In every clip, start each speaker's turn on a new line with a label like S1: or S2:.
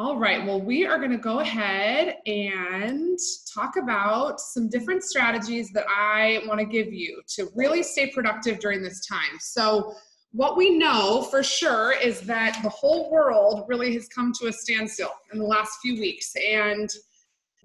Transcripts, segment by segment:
S1: All right, well, we are going to go ahead and talk about some different strategies that I want to give you to really stay productive during this time. So what we know for sure is that the whole world really has come to a standstill in the last few weeks. And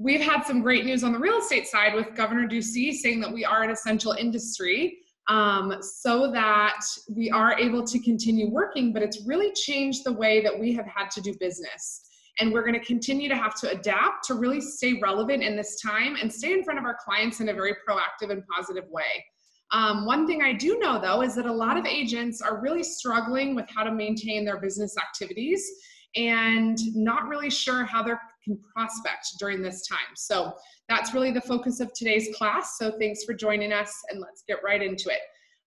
S1: we've had some great news on the real estate side with Governor Ducey saying that we are an essential industry, so that we are able to continue working, but it's really changed the way that we have had to do business. And we're going to continue to have to adapt to really stay relevant in this time and stay in front of our clients in a very proactive and positive way. One thing I do know, though, is that a lot of agents are really struggling with how to maintain their business activities and not really sure how they can prospect during this time. So that's really the focus of today's class. So thanks for joining us, and let's get right into it.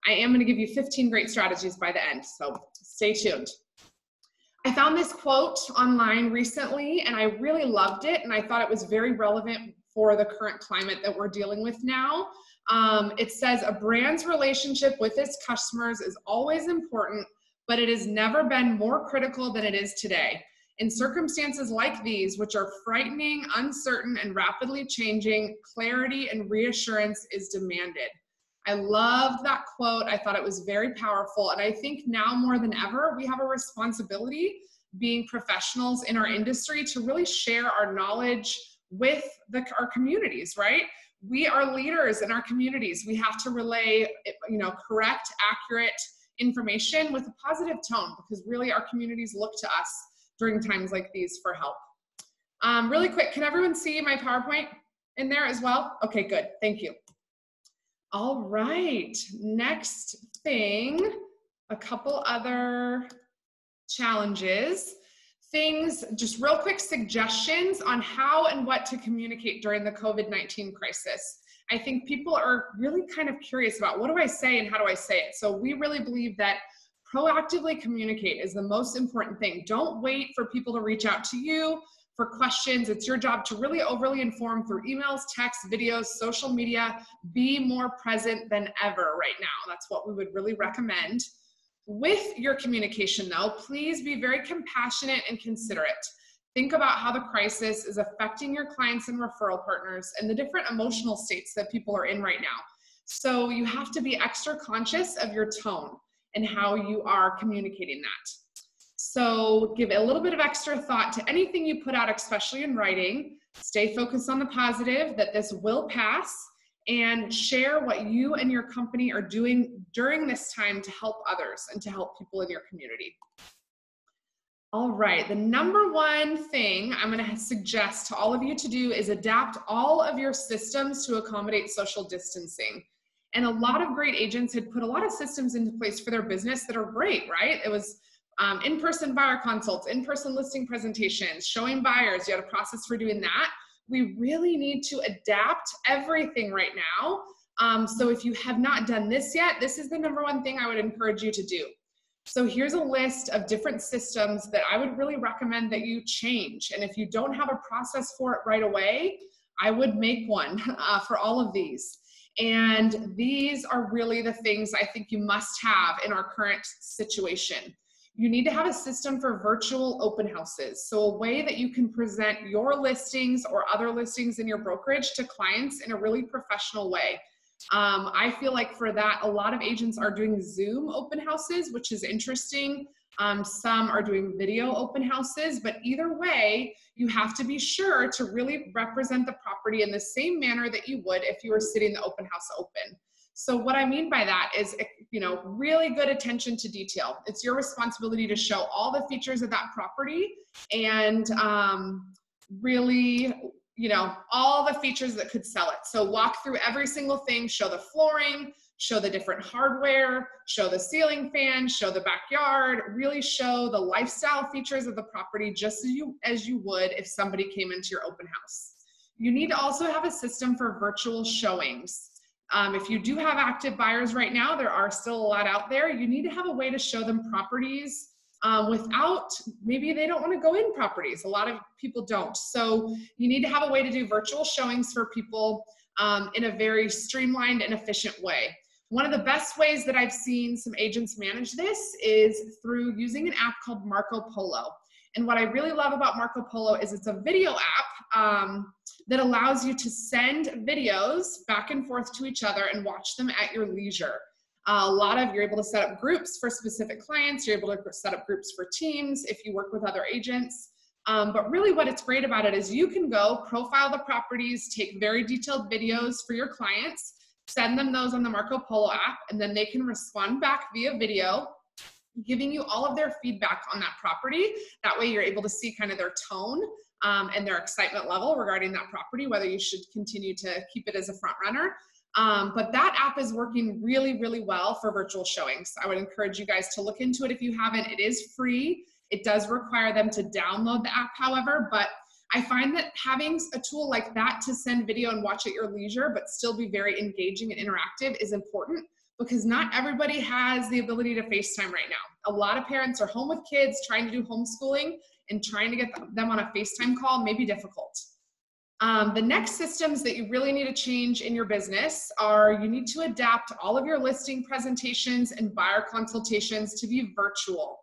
S1: I am going to give you 15 great strategies by the end, so stay tuned. I found this quote online recently, and I really loved it, and I thought it was very relevant for the current climate that we're dealing with now. It says, "A brand's relationship with its customers is always important, but it has never been more critical than it is today. In circumstances like these, which are frightening, uncertain, and rapidly changing, clarity and reassurance is demanded." I loved that quote. I thought it was very powerful. And I think now more than ever, we have a responsibility, being professionals in our industry, to really share our knowledge with our communities, right? We are leaders in our communities. We have to relay, correct, accurate information with a positive tone, because really our communities look to us during times like these for help. Really quick, can everyone see my PowerPoint in there as well? Okay, good. Thank you. All right, next thing, a couple other challenges, things, just real quick suggestions on how and what to communicate during the COVID-19 crisis. I think people are really kind of curious about, what do I say and how do I say it? So we really believe that proactively communicate is the most important thing. Don't wait for people to reach out to you for questions. It's your job to really overly inform through emails, texts, videos, social media. Be more present than ever right now. That's what we would really recommend. With your communication, though, please be very compassionate and considerate. Think about how the crisis is affecting your clients and referral partners and the different emotional states that people are in right now. So you have to be extra conscious of your tone and how you are communicating that. So give a little bit of extra thought to anything you put out, especially in writing. Stay focused on the positive, that this will pass, and share what you and your company are doing during this time to help others and to help people in your community. All right, the number one thing I'm going to suggest to all of you to do is adapt all of your systems to accommodate social distancing. And a lot of great agents had put a lot of systems into place for their business that are great, right? It was in-person buyer consults, in-person listing presentations, showing buyers. You had a process for doing that. We really need to adapt everything right now. So if you have not done this yet, this is the number one thing I would encourage you to do. So here's a list of different systems that I would really recommend that you change. And if you don't have a process for it right away, I would make one for all of these. And these are really the things I think you must have in our current situation. You need to have a system for virtual open houses. So a way that you can present your listings or other listings in your brokerage to clients in a really professional way. I feel like for that, a lot of agents are doing Zoom open houses, which is interesting. Some are doing video open houses, but either way, you have to be sure to really represent the property in the same manner that you would if you were sitting the open house open. So what I mean by that is, really good attention to detail. It's your responsibility to show all the features of that property and really, all the features that could sell it. So walk through every single thing, show the flooring, show the different hardware, show the ceiling fan, show the backyard, really show the lifestyle features of the property just as you would if somebody came into your open house. You need to also have a system for virtual showings. If you do have active buyers right now, there are still a lot out there. You need to have a way to show them properties without, maybe they don't want to go in properties. A lot of people don't. So you need to have a way to do virtual showings for people in a very streamlined and efficient way. One of the best ways that I've seen some agents manage this is through using an app called Marco Polo. And what I really love about Marco Polo is it's a video app that allows you to send videos back and forth to each other and watch them at your leisure. You're able to set up groups for specific clients. You're able to set up groups for teams if you work with other agents. But really what it's great about it is you can go profile the properties, take very detailed videos for your clients, send them those on the Marco Polo app, and then they can respond back via video, giving you all of their feedback on that property. That way you're able to see kind of their tone and their excitement level regarding that property, whether you should continue to keep it as a front runner. But that app is working really, really well for virtual showings. I would encourage you guys to look into it if you haven't. It is free. It does require them to download the app, however, but I find that having a tool like that to send video and watch at your leisure, but still be very engaging and interactive is important, because not everybody has the ability to FaceTime right now. A lot of parents are home with kids trying to do homeschooling, and trying to get them on a FaceTime call may be difficult. The next systems that you really need to change in your business are you need to adapt all of your listing presentations and buyer consultations to be virtual.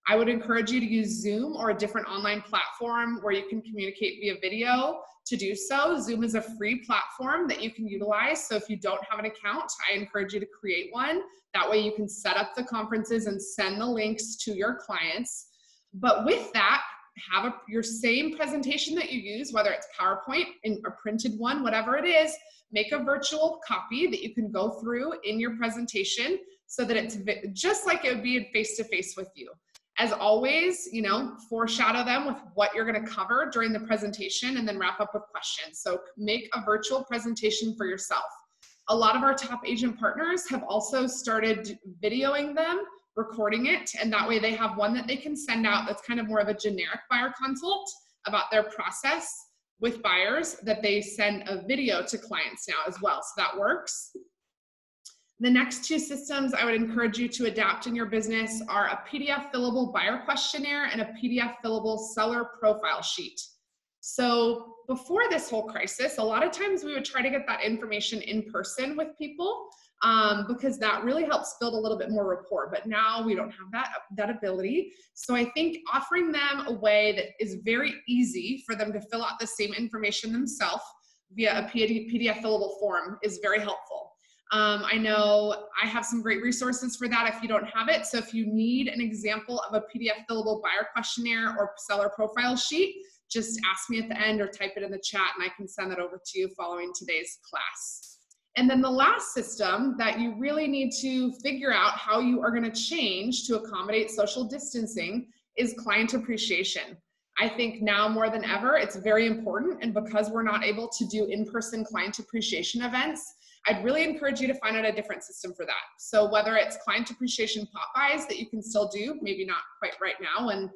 S1: I would encourage you to use Zoom or a different online platform where you can communicate via video to do so. Zoom is a free platform that you can utilize. So if you don't have an account, I encourage you to create one. That way you can set up the conferences and send the links to your clients. But with that, have your same presentation that you use, whether it's PowerPoint, in a printed one, whatever it is, make a virtual copy that you can go through in your presentation so that it's just like it would be face-to-face with you. As always, foreshadow them with what you're going to cover during the presentation and then wrap up with questions. So make a virtual presentation for yourself. A lot of our top agent partners have also started videoing them, recording it, and that way they have one that they can send out that's kind of more of a generic buyer consult about their process with buyers, that they send a video to clients now as well. So that works. The next two systems I would encourage you to adapt in your business are a PDF fillable buyer questionnaire and a PDF fillable seller profile sheet. So before this whole crisis, a lot of times we would try to get that information in person with people because that really helps build a little bit more rapport. But now we don't have that ability. So I think offering them a way that is very easy for them to fill out the same information themselves via a PDF fillable form is very helpful. I know I have some great resources for that if you don't have it. So if you need an example of a PDF fillable buyer questionnaire or seller profile sheet, just ask me at the end or type it in the chat and I can send that over to you following today's class. And then the last system that you really need to figure out how you are going to change to accommodate social distancing is client appreciation. I think now more than ever, it's very important. And because we're not able to do in-person client appreciation events, I'd really encourage you to find out a different system for that. So whether it's client appreciation pop buys that you can still do, maybe not quite right now when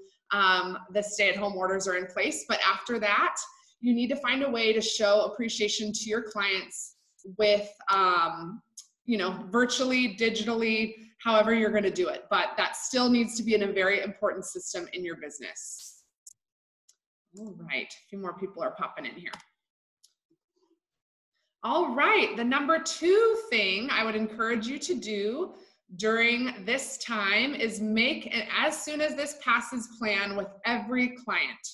S1: the stay-at-home orders are in place, but after that, you need to find a way to show appreciation to your clients with, virtually, digitally, however you're going to do it. But that still needs to be in a very important system in your business. All right, a few more people are popping in here. All right, the number 2 thing I would encourage you to do during this time is make an as soon as this passes plan with every client.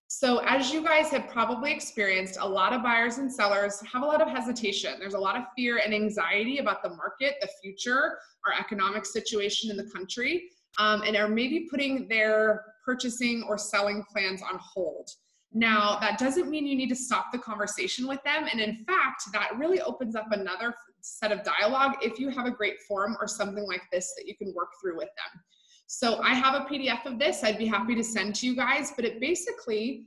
S1: So as you guys have probably experienced, a lot of buyers and sellers have a lot of hesitation. There's a lot of fear and anxiety about the market, the future, our economic situation in the country, and are maybe putting their purchasing or selling plans on hold. Now, that doesn't mean you need to stop the conversation with them. And in fact, that really opens up another set of dialogue if you have a great forum or something like this that you can work through with them. So I have a PDF of this I'd be happy to send to you guys, but it basically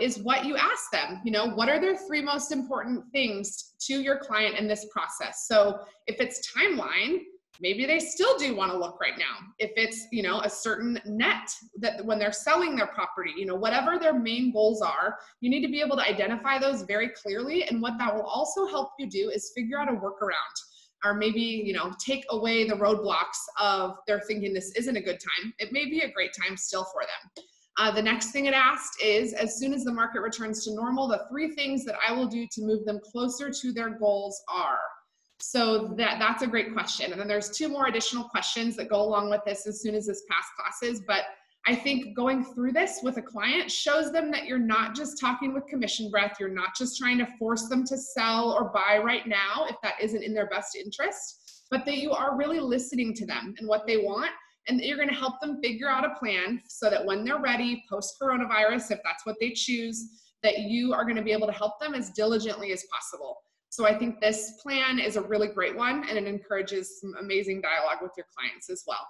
S1: is what you ask them. What are their 3 most important things to your client in this process? So if it's timeline, maybe they still do want to look right now. If it's, a certain net that when they're selling their property, whatever their main goals are, you need to be able to identify those very clearly. And what that will also help you do is figure out a workaround, or maybe, take away the roadblocks of they're thinking this isn't a good time. It may be a great time still for them. The next thing it asked is, as soon as the market returns to normal, the 3 things that I will do to move them closer to their goals are. So that's a great question. And then there's 2 more additional questions that go along with this as soon as this pass classes. But I think going through this with a client shows them that you're not just talking with commission breath. You're not just trying to force them to sell or buy right now if that isn't in their best interest, but that you are really listening to them and what they want, and that you're going to help them figure out a plan so that when they're ready, post-coronavirus, if that's what they choose, that you are going to be able to help them as diligently as possible. So I think this plan is a really great one, and it encourages some amazing dialogue with your clients as well.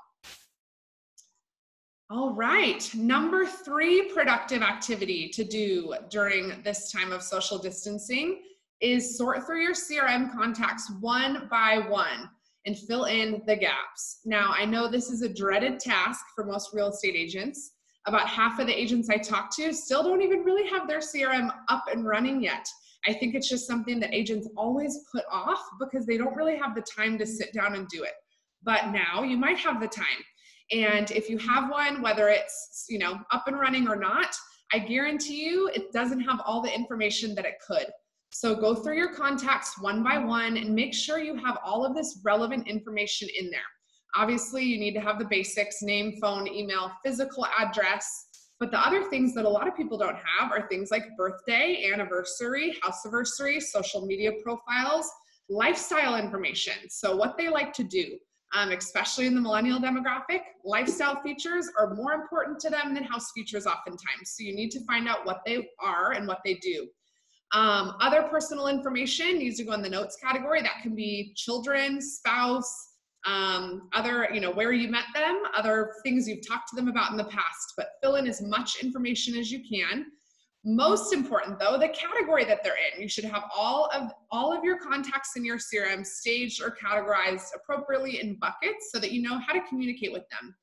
S1: All right, number 3 productive activity to do during this time of social distancing is sort through your CRM contacts one by one and fill in the gaps. Now, I know this is a dreaded task for most real estate agents. About half of the agents I talk to still don't even really have their CRM up and running yet. I think it's just something that agents always put off because they don't really have the time to sit down and do it. But now you might have the time. And if you have one, whether it's, up and running or not, I guarantee you it doesn't have all the information that it could. So go through your contacts one by one and make sure you have all of this relevant information in there. Obviously, you need to have the basics: name, phone, email, physical address. But the other things that a lot of people don't have are things like birthday, anniversary, house anniversary, social media profiles, lifestyle information. So what they like to do. Especially in the millennial demographic, lifestyle features are more important to them than house features oftentimes. So you need to find out what they are and what they do. Other personal information needs to go in the notes category. That can be children, spouse, other, where you met them, other things you've talked to them about in the past, but fill in as much information as you can. Most important though, the category that they're in. You should have all of your contacts in your CRM staged or categorized appropriately in buckets so that you know how to communicate with them.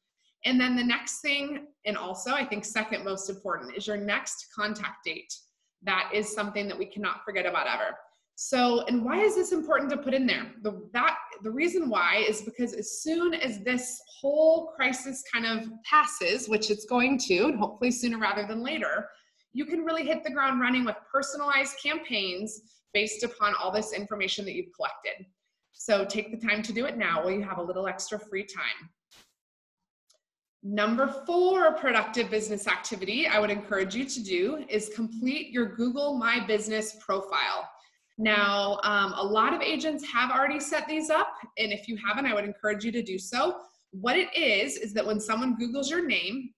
S1: And then the next thing, and also I think second most important, is your next contact date. That is something that we cannot forget about ever. So, and why is this important to put in there? The reason why is because as soon as this whole crisis kind of passes, which it's going to, and hopefully sooner rather than later, you can really hit the ground running with personalized campaigns based upon all this information that you've collected. So take the time to do it now while you have a little extra free time. Number 4 productive business activity I would encourage you to do is complete your Google My Business profile. Now, a lot of agents have already set these up, and if you haven't, I would encourage you to do so. What it is that when someone Googles your name,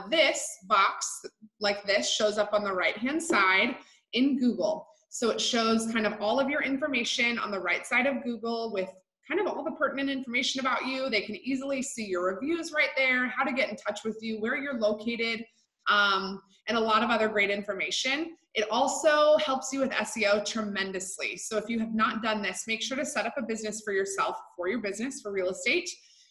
S1: this box like this shows up on the right-hand side in Google. So it shows kind of all of your information on the right side of Google with kind of all the pertinent information about you. They can easily see your reviews right there, how to get in touch with you, where you're located, and a lot of other great information. It also helps you with SEO tremendously. So if you have not done this, make sure to set up a business for yourself, for your business, for real estate.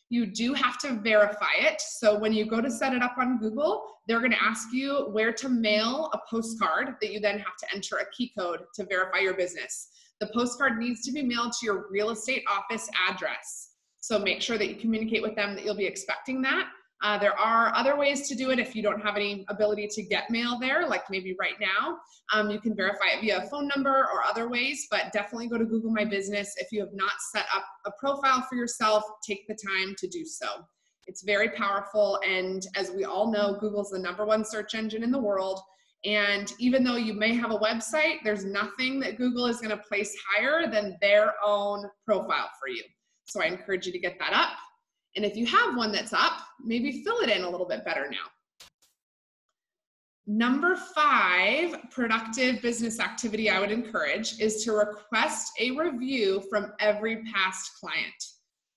S1: You do have to verify it. So when you go to set it up on Google, they're going to ask you where to mail a postcard that you then have to enter a key code to verify your business. The postcard needs to be mailed to your real estate office address. So make sure that you communicate with them that you'll be expecting that. There are other ways to do it if you don't have any ability to get mail there, like maybe right now. You can verify it via a phone number or other ways, but definitely go to Google My Business. If you have not set up a profile for yourself, take the time to do so. It's very powerful, and as we all know, Google's the #1 search engine in the world. And even though you may have a website, there's nothing that Google is going to place higher than their own profile for you. So I encourage you to get that up. And if you have one that's up, maybe fill it in a little bit better now. Number 5 productive business activity I would encourage is to request a review from every past client.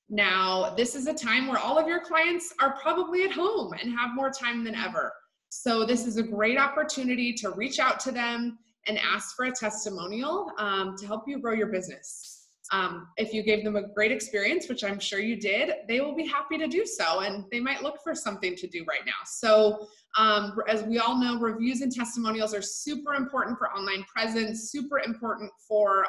S1: Now, this is a time where all of your clients are probably at home and have more time than ever. So this is a great opportunity to reach out to them and ask for a testimonial to help you grow your business. If you gave them a great experience, which I'm sure you did, they will be happy to do so, and they might look for something to do right now. So as we all know, reviews and testimonials are super important for online presence, super important for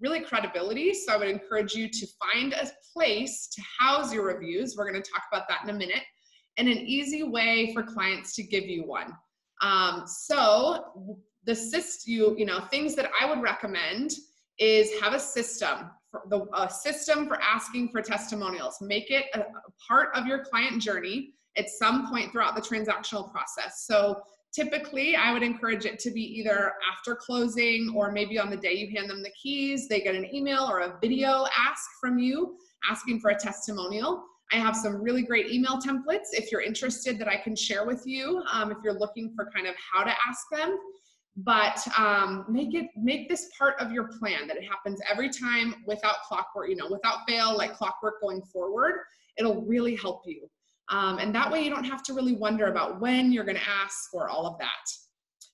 S1: really credibility. So I would encourage you to find a place to house your reviews. We're going to talk about that in a minute, and an easy way for clients to give you one. So things that I would recommend is have a system for asking for testimonials. Make it a part of your client journey. at some point throughout the transactional process. So typically, I would encourage it to be either after closing or maybe on the day you hand them the keys, they get an email or a video ask from you asking for a testimonial. I have some really great email templates if you're interested that I can share with you if you're looking for kind of how to ask them. But make this part of your plan, that it happens every time without clockwork, without fail, like clockwork going forward. It'll really help you. And that way you don't have to really wonder about when you're going to ask or all of that.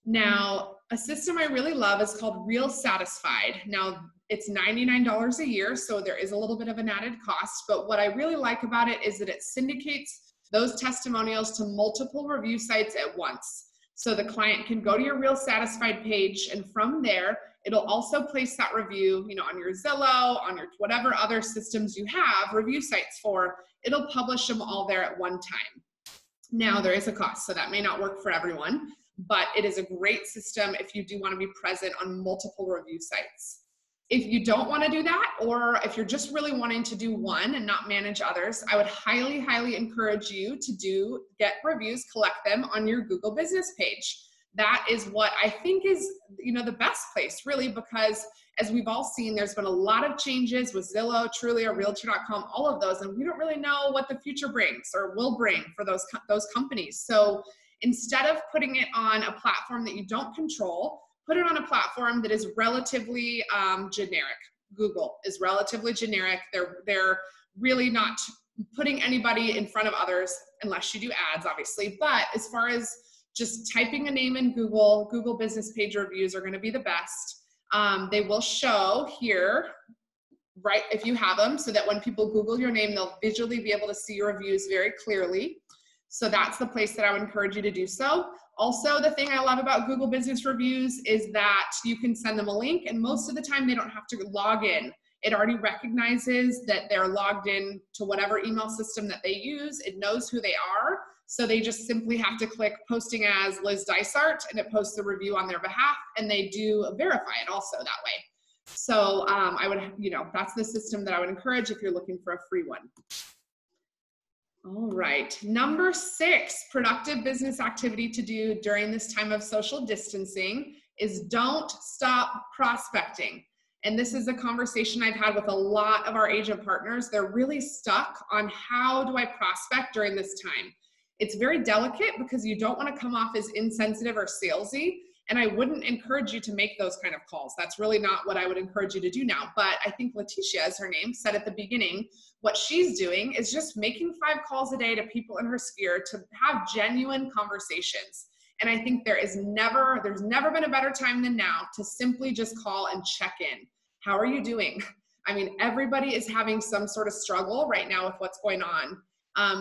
S1: Now, a system I really love is called Real Satisfied. Now, it's $99 a year, so there is a little bit of an added cost, but what I really like about it is that it syndicates those testimonials to multiple review sites at once. So the client can go to your Real Satisfied page, and from there, it'll also place that review, on your Zillow, on your whatever other systems you have review sites for. It'll publish them all there at one time. Now, there is a cost, so that may not work for everyone, but it is a great system if you do want to be present on multiple review sites. If you don't want to do that, or if you're just really wanting to do one and not manage others, I would highly, highly encourage you to get reviews, collect them on your Google business page. That is what I think is, the best place, really, because as we've all seen, there's been a lot of changes with Zillow, Trulia, Realtor.com, all of those, and we don't really know what the future brings or will bring for those companies. So instead of putting it on a platform that you don't control, put it on a platform that is relatively generic. Google is relatively generic. They're really not putting anybody in front of others unless you do ads, obviously. But as far as just typing a name in Google business page reviews are going to be the best. They will show here, right, if you have them, so that when people Google your name, they'll visually be able to see your reviews very clearly. So that's the place that I would encourage you to do so. Also, the thing I love about Google Business Reviews is that you can send them a link, and most of the time they don't have to log in. It already recognizes that they're logged in to whatever email system that they use. It knows who they are. So they just simply have to click posting as Liz Dysart, and it posts the review on their behalf, and they do verify it also that way. So I would, that's the system that I would encourage if you're looking for a free one. All right, number 6 productive business activity to do during this time of social distancing is don't stop prospecting. And this is a conversation I've had with a lot of our agent partners. They're really stuck on how do I prospect during this time. It's very delicate because you don't want to come off as insensitive or salesy. And I wouldn't encourage you to make those kind of calls. That's really not what I would encourage you to do now. But I think Letitia, is her name, said at the beginning, what she's doing is just making 5 calls a day to people in her sphere to have genuine conversations. And I think there's never been a better time than now to simply just call and check in. How are you doing? I mean, everybody is having some sort of struggle right now with what's going on.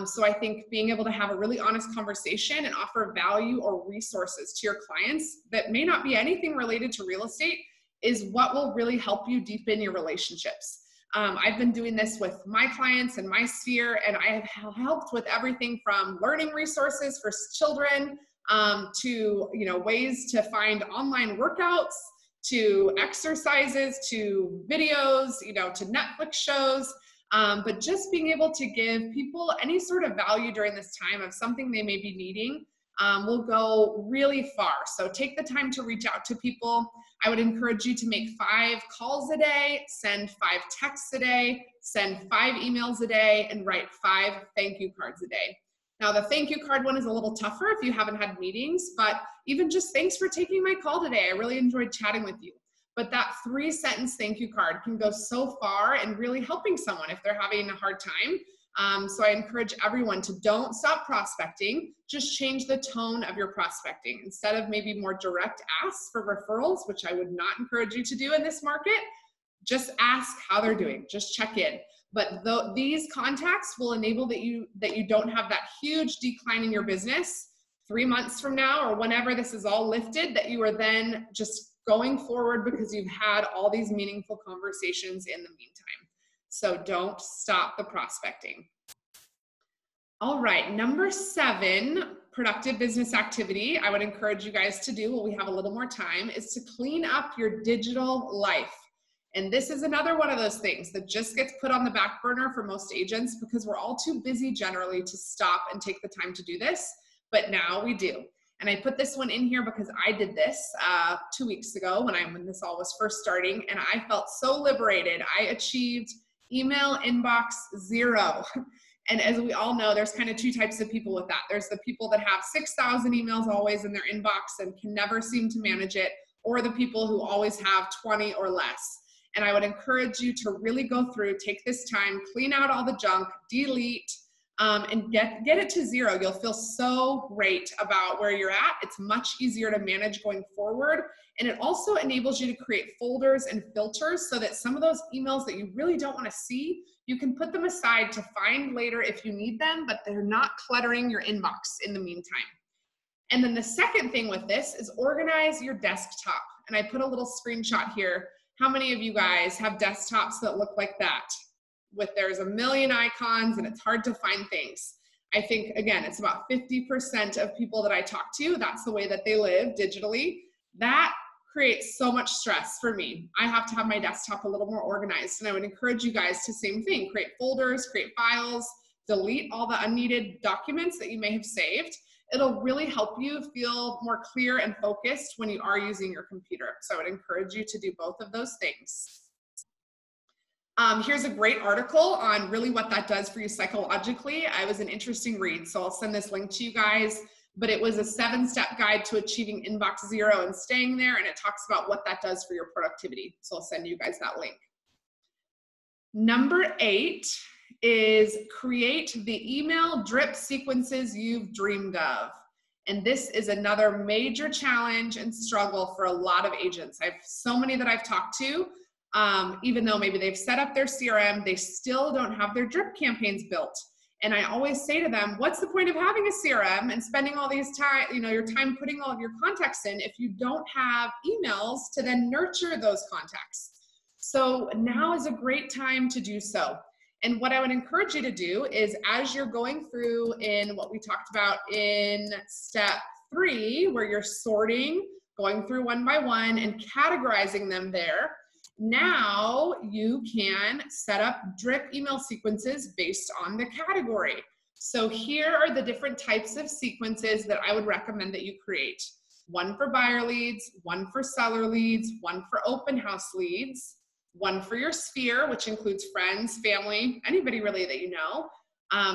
S1: So I think being able to have a really honest conversation and offer value or resources to your clients that may not be anything related to real estate is what will really help you deepen your relationships. I've been doing this with my clients and my sphere, and I have helped with everything from learning resources for children to ways to find online workouts, to exercises, to videos, to Netflix shows. But just being able to give people any sort of value during this time of something they may be needing will go really far. So take the time to reach out to people. I would encourage you to make 5 calls a day, send 5 texts a day, send 5 emails a day, and write 5 thank you cards a day. Now, the thank you card one is a little tougher if you haven't had meetings, but even just thanks for taking my call today. I really enjoyed chatting with you. But that 3-sentence thank you card can go so far in really helping someone if they're having a hard time. So I encourage everyone to don't stop prospecting, just change the tone of your prospecting. Instead of maybe more direct asks for referrals, which I would not encourage you to do in this market, just ask how they're doing, just check in. But these contacts will enable that you don't have that huge decline in your business 3 months from now or whenever this is all lifted, that you are then just going forward because you've had all these meaningful conversations in the meantime. So don't stop the prospecting. All right, number 7, productive business activity I would encourage you guys to do when we have a little more time is to clean up your digital life. And this is another one of those things that just gets put on the back burner for most agents because we're all too busy generally to stop and take the time to do this, but now we do. And I put this one in here because I did this 2 weeks ago when this all was first starting, and I felt so liberated. I achieved email inbox 0. And as we all know, there's kind of two types of people with that. There's the people that have 6,000 emails always in their inbox and can never seem to manage it, or the people who always have 20 or less. And I would encourage you to really go through, take this time, clean out all the junk, delete, and get it to 0. You'll feel so great about where you're at. It's much easier to manage going forward. And it also enables you to create folders and filters so that some of those emails that you really don't want to see, you can put them aside to find later if you need them, but they're not cluttering your inbox in the meantime. And then the second thing with this is organize your desktop. And I put a little screenshot here. How many of you guys have desktops that look like that? There's a million icons and it's hard to find things. I think, again, it's about 50% of people that I talk to, that's the way that they live digitally. That creates so much stress for me. I have to have my desktop a little more organized, and I would encourage you guys to same thing, create folders, create files, delete all the unneeded documents that you may have saved. It'll really help you feel more clear and focused when you are using your computer. So I would encourage you to do both of those things. Here's a great article on really what that does for you psychologically. It was an interesting read, so I'll send this link to you guys, but it was a 7-step guide to achieving inbox 0 and staying there, and it talks about what that does for your productivity. So I'll send you guys that link. Number 8 is create the email drip sequences you've dreamed of. And this is another major challenge and struggle for a lot of agents. I have so many that I've talked to, even though maybe they've set up their CRM, they still don't have their drip campaigns built. And I always say to them, what's the point of having a CRM and spending all these time, your time putting all of your contacts in if you don't have emails to then nurture those contacts? So now is a great time to do so. And what I would encourage you to do is, as you're going through in what we talked about in step 3, where you're sorting, going through one by one and categorizing them there, now you can set up drip email sequences based on the category. So here are the different types of sequences that I would recommend that you create. One for buyer leads, one for seller leads, one for open house leads, one for your sphere, which includes friends, family, anybody really that you know,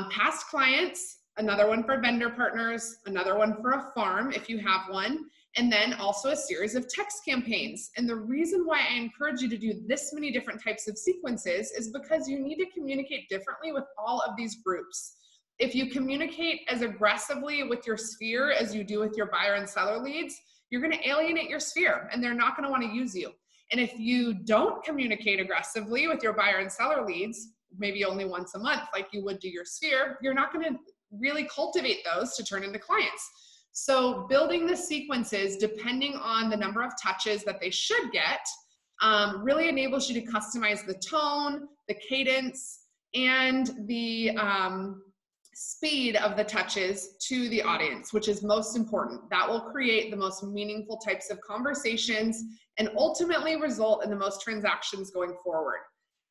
S1: past clients, another one for vendor partners, another one for a farm if you have one, and then also a series of text campaigns. And the reason why I encourage you to do this many different types of sequences is because you need to communicate differently with all of these groups. If you communicate as aggressively with your sphere as you do with your buyer and seller leads, you're going to alienate your sphere and they're not going to want to use you. And if you don't communicate aggressively with your buyer and seller leads, maybe only once a month like you would do your sphere, you're not going to really cultivate those to turn into clients. So building the sequences, depending on the number of touches that they should get, really enables you to customize the tone, the cadence, and the speed of the touches to the audience, which is most important. That will create the most meaningful types of conversations and ultimately result in the most transactions going forward.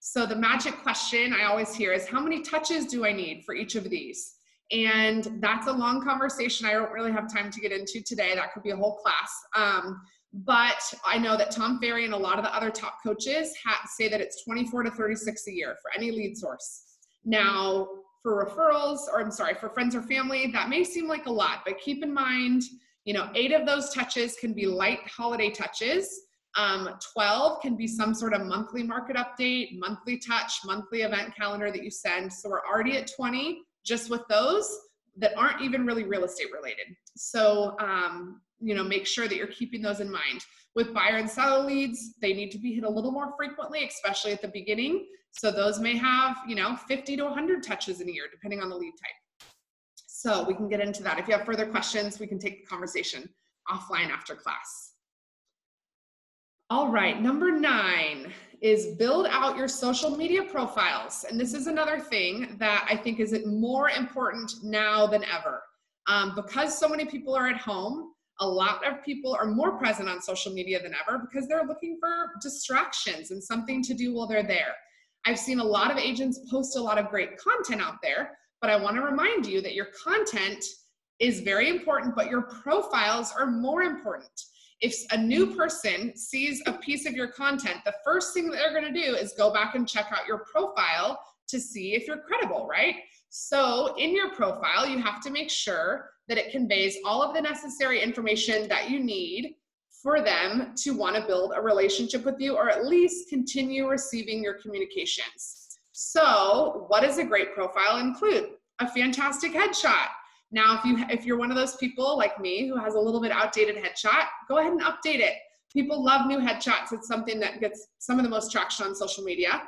S1: So the magic question I always hear is, how many touches do I need for each of these? And that's a long conversation I don't really have time to get into today. That could be a whole class. But I know that Tom Ferry and a lot of the other top coaches say that it's 24 to 36 a year for any lead source. Now, for referrals, for friends or family, that may seem like a lot, but keep in mind, 8 of those touches can be light holiday touches. 12 can be some sort of monthly market update, monthly touch, monthly event calendar that you send. So we're already at 20 just with those that aren't even really real estate related. So, make sure that you're keeping those in mind. With buyer and seller leads, they need to be hit a little more frequently, especially at the beginning. So those may have, 50 to 100 touches in a year, depending on the lead type. So we can get into that. If you have further questions, we can take the conversation offline after class. All right, number 9 is build out your social media profiles. And this is another thing that I think is more important now than ever. Because so many people are at home, A lot of people are more present on social media than ever because they're looking for distractions and something to do while they're there. I've seen a lot of agents post a lot of great content out there, but I want to remind you that your content is very important, but your profiles are more important. If a new person sees a piece of your content, the first thing that they're going to do is go back and check out your profile to see if you're credible, right? So in your profile, you have to make sure that it conveys all of the necessary information that you need for them to want to build a relationship with you, or at least continue receiving your communications. So what does a great profile include? A fantastic headshot. Now, if you're one of those people like me who has a little bit outdated headshot, go ahead and update it. People love new headshots. It's something that gets some of the most traction on social media.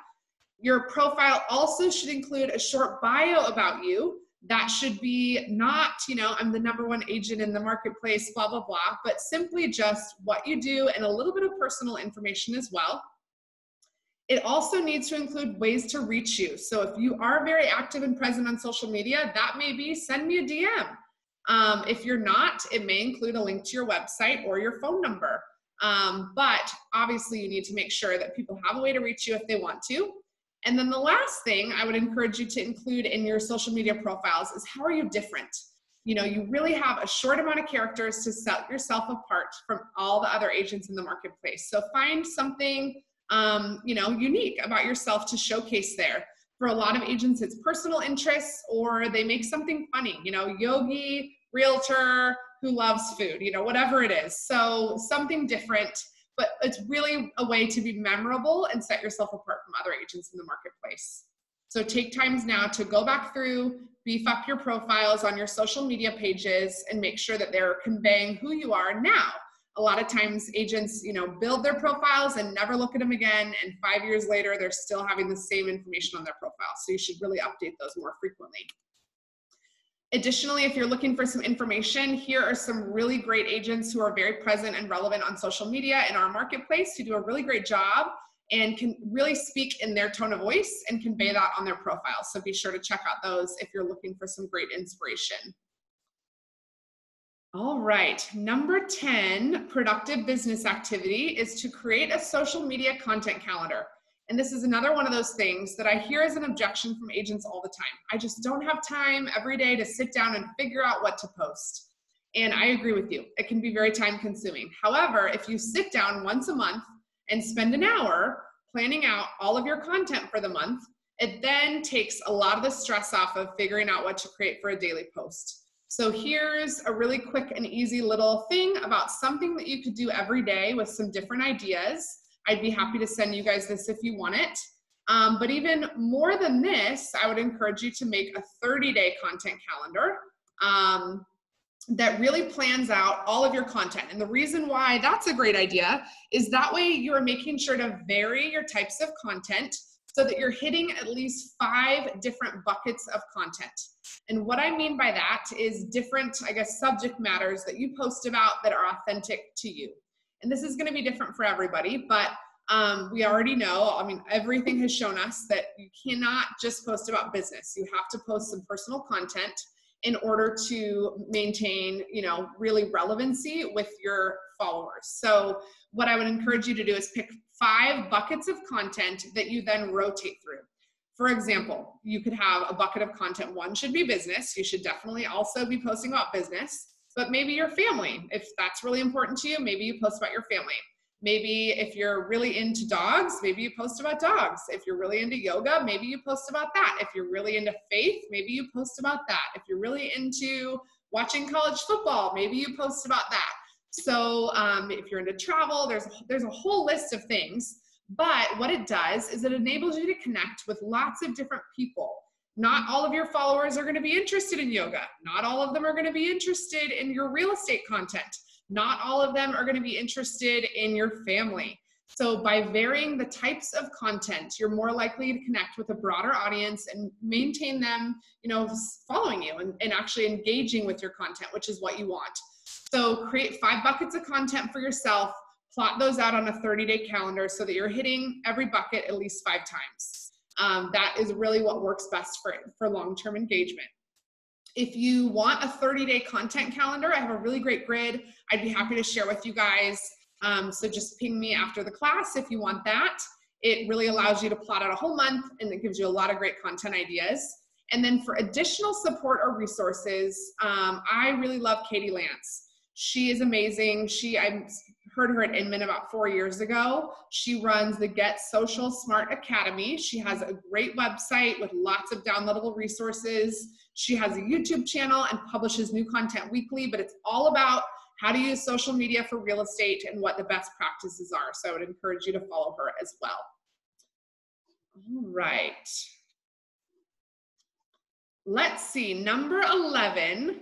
S1: Your profile also should include a short bio about you. That should be not, I'm the #1 agent in the marketplace, blah, blah, blah, but simply just what you do and a little bit of personal information as well. It also needs to include ways to reach you. So if you are very active and present on social media, that may be send me a DM. If you're not, it may include a link to your website or your phone number. But obviously you need to make sure that people have a way to reach you if they want to. And then the last thing I would encourage you to include in your social media profiles is how are you different? You really have a short amount of characters to set yourself apart from all the other agents in the marketplace. So find something unique about yourself to showcase there. For a lot of agents, it's personal interests, or they make something funny, yogi, realtor who loves food, whatever it is. So something different, but it's really a way to be memorable and set yourself apart from other agents in the marketplace. So take times now to go back through, beef up your profiles on your social media pages, and make sure that they're conveying who you are now. A lot of times agents, build their profiles and never look at them again. And 5 years later, they're still having the same information on their profile. So you should really update those more frequently. Additionally, if you're looking for some information, here are some really great agents who are very present and relevant on social media in our marketplace who do a really great job and can really speak in their tone of voice and convey that on their profile. So be sure to check out those if you're looking for some great inspiration. All right, number 10 productive business activity is to create a social media content calendar. And this is another one of those things that I hear as an objection from agents all the time. I just don't have time every day to sit down and figure out what to post. And I agree with you. It can be very time consuming. However, if you sit down once a month and spend an hour planning out all of your content for the month, it then takes a lot of the stress off of figuring out what to create for a daily post. So here's a really quick and easy little thing about something that you could do every day with some different ideas. I'd be happy to send you guys this if you want it. But even more than this, I would encourage you to make a 30-day content calendar that really plans out all of your content. And the reason why that's a great idea is that way you're making sure to vary your types of content so that you're hitting at least 5 different buckets of content. And what I mean by that is different, subject matters that you post about that are authentic to you. And this is going to be different for everybody, but we already know, everything has shown us that you cannot just post about business. You have to post some personal content in order to maintain, really relevancy with your followers. So what I would encourage you to do is pick 5 buckets of content that you then rotate through. For example, you could have a bucket of content. One should be business. You should definitely also be posting about business, but maybe your family. If that's really important to you, maybe you post about your family. Maybe if you're really into dogs, maybe you post about dogs. If you're really into yoga, maybe you post about that. If you're really into faith, maybe you post about that. If you're really into watching college football, maybe you post about that. So if you're into travel, there's a whole list of things. But what it does is it enables you to connect with lots of different people. Not all of your followers are going to be interested in yoga. Not all of them are going to be interested in your real estate content. Not all of them are going to be interested in your family. So by varying the types of content, you're more likely to connect with a broader audience and maintain them, following you and actually engaging with your content, which is what you want. So create 5 buckets of content for yourself. Plot those out on a 30-day calendar so that you're hitting every bucket at least 5 times. That is really what works best for long-term engagement. If you want a 30-day content calendar, I have a really great grid I'd be happy to share with you guys. So just ping me after the class if you want that. It really allows you to plot out a whole month, and it gives you a lot of great content ideas. And then for additional support or resources, I really love Katie Lance. She is amazing. I heard her at Inman about 4 years ago. She runs the Get Social Smart Academy. She has a great website with lots of downloadable resources. She has a YouTube channel and publishes new content weekly, but it's all about how to use social media for real estate and what the best practices are. So I would encourage you to follow her as well. All right. Let's see, number 11,